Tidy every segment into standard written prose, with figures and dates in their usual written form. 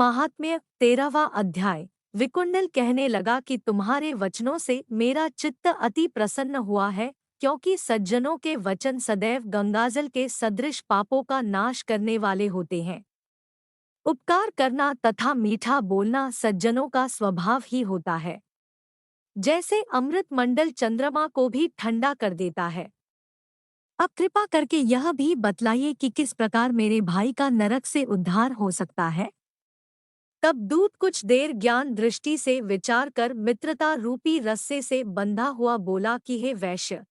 महात्म्य 13वां अध्याय। विकुंडल कहने लगा कि तुम्हारे वचनों से मेरा चित्त अति प्रसन्न हुआ है, क्योंकि सज्जनों के वचन सदैव गंगाजल के सदृश पापों का नाश करने वाले होते हैं। उपकार करना तथा मीठा बोलना सज्जनों का स्वभाव ही होता है, जैसे अमृत मंडल चंद्रमा को भी ठंडा कर देता है। अब कृपा करके यह भी बतलाइए कि किस प्रकार मेरे भाई का नरक से उद्धार हो सकता है। तब दूत कुछ देर ज्ञान दृष्टि से विचार कर मित्रता रूपी रस्से से बंधा हुआ बोला कि हे वैश्य,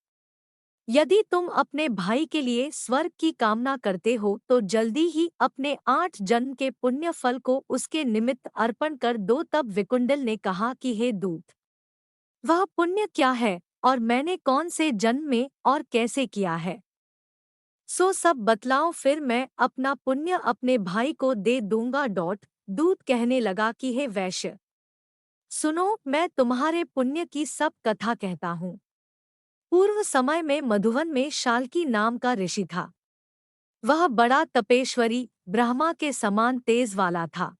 यदि तुम अपने भाई के लिए स्वर्ग की कामना करते हो तो जल्दी ही अपने 8 जन्म के पुण्य फल को उसके निमित्त अर्पण कर दो। तब विकुंडल ने कहा कि हे दूत, वह पुण्य क्या है और मैंने कौन से जन्म में और कैसे किया है, सो सब बतलाओ, फिर मैं अपना पुण्य अपने भाई को दे दूंगा। दूत कहने लगा कि हे वैश्य, सुनो, मैं तुम्हारे पुण्य की सब कथा कहता हूँ। पूर्व समय में मधुवन में शाल्की नाम का ऋषि था। वह बड़ा तपेश्वरी, ब्रह्मा के समान तेज वाला था।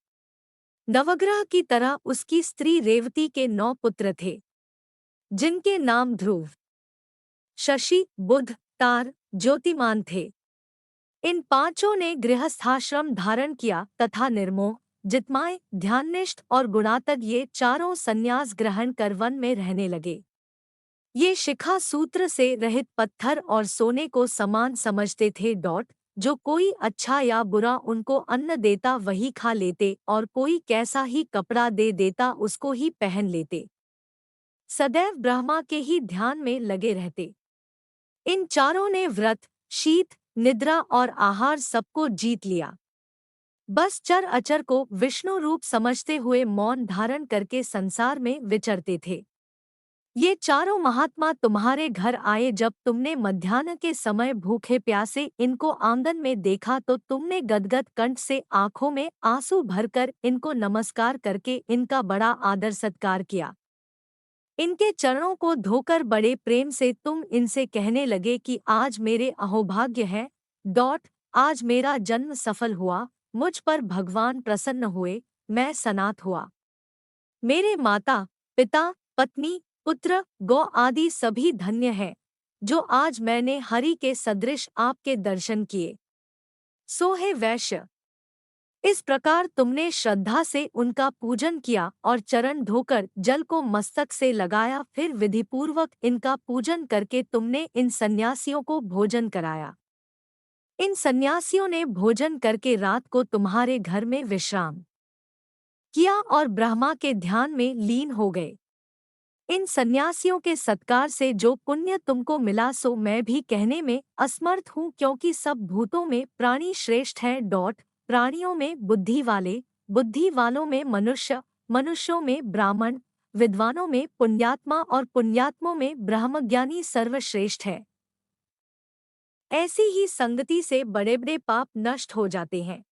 नवग्रह की तरह उसकी स्त्री रेवती के 9 पुत्र थे, जिनके नाम ध्रुव, शशि, बुध, तार, ज्योतिमान थे। इन पांचों ने गृहस्थाश्रम धारण किया तथा निर्मोह, जितमाय, ध्याननिष्ठ और गुणातग ये चारों संन्यास ग्रहण कर वन में रहने लगे। ये शिखा सूत्र से रहित पत्थर और सोने को समान समझते थे। जो कोई अच्छा या बुरा उनको अन्न देता वही खा लेते और कोई कैसा ही कपड़ा दे देता उसको ही पहन लेते। सदैव ब्रह्मा के ही ध्यान में लगे रहते। इन चारों ने व्रत, शीत, निद्रा और आहार सबको जीत लिया। बस चर अचर को विष्णु रूप समझते हुए मौन धारण करके संसार में विचरते थे। ये चारों महात्मा तुम्हारे घर आए जब तुमने मध्याह्न के समय भूखे प्यासे इनको आंगन में देखा तो तुमने गदगद कंठ से आंखों में आंसू भरकर इनको नमस्कार करके इनका बड़ा आदर सत्कार किया। इनके चरणों को धोकर बड़े प्रेम से तुम इनसे कहने लगे कि आज मेरे अहोभाग्य है। आज मेरा जन्म सफल हुआ, मुझ पर भगवान प्रसन्न हुए, मैं सनात हुआ। मेरे माता, पिता, पत्नी, पुत्र, गौ आदि सभी धन्य हैं, जो आज मैंने हरि के सदृश आपके दर्शन किए। सो हे वैश्य, इस प्रकार तुमने श्रद्धा से उनका पूजन किया और चरण धोकर जल को मस्तक से लगाया, फिर विधिपूर्वक इनका पूजन करके तुमने इन सन्यासियों को भोजन कराया। इन सन्यासियों ने भोजन करके रात को तुम्हारे घर में विश्राम किया और ब्रह्मा के ध्यान में लीन हो गए। इन सन्यासियों के सत्कार से जो पुण्य तुमको मिला सो मैं भी कहने में असमर्थ हूँ, क्योंकि सब भूतों में प्राणी श्रेष्ठ है। प्राणियों में बुद्धि वाले, बुद्धि वालों में मनुष्य, मनुष्यों में ब्राह्मण, विद्वानों में पुण्यात्मा और पुण्यात्मों में ब्रह्मज्ञानी सर्वश्रेष्ठ है। ऐसी ही संगति से बड़े बड़े पाप नष्ट हो जाते हैं।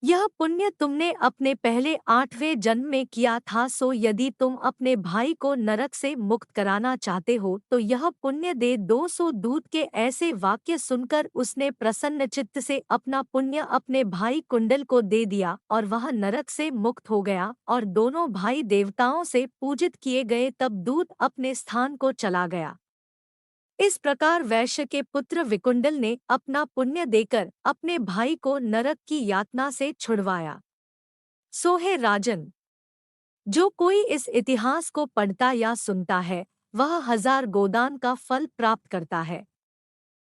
यह पुण्य तुमने अपने पहले 8वें जन्म में किया था, सो यदि तुम अपने भाई को नरक से मुक्त कराना चाहते हो तो यह पुण्य दे दो। सो दूत के ऐसे वाक्य सुनकर उसने प्रसन्न चित्त से अपना पुण्य अपने भाई कुंडल को दे दिया और वह नरक से मुक्त हो गया और दोनों भाई देवताओं से पूजित किए गए। तब दूत अपने स्थान को चला गया। इस प्रकार वैश्य के पुत्र विकुंडल ने अपना पुण्य देकर अपने भाई को नरक की यातना से छुड़वाया। सो हे राजन, जो कोई इस इतिहास को पढ़ता या सुनता है वह 1000 गोदान का फल प्राप्त करता है।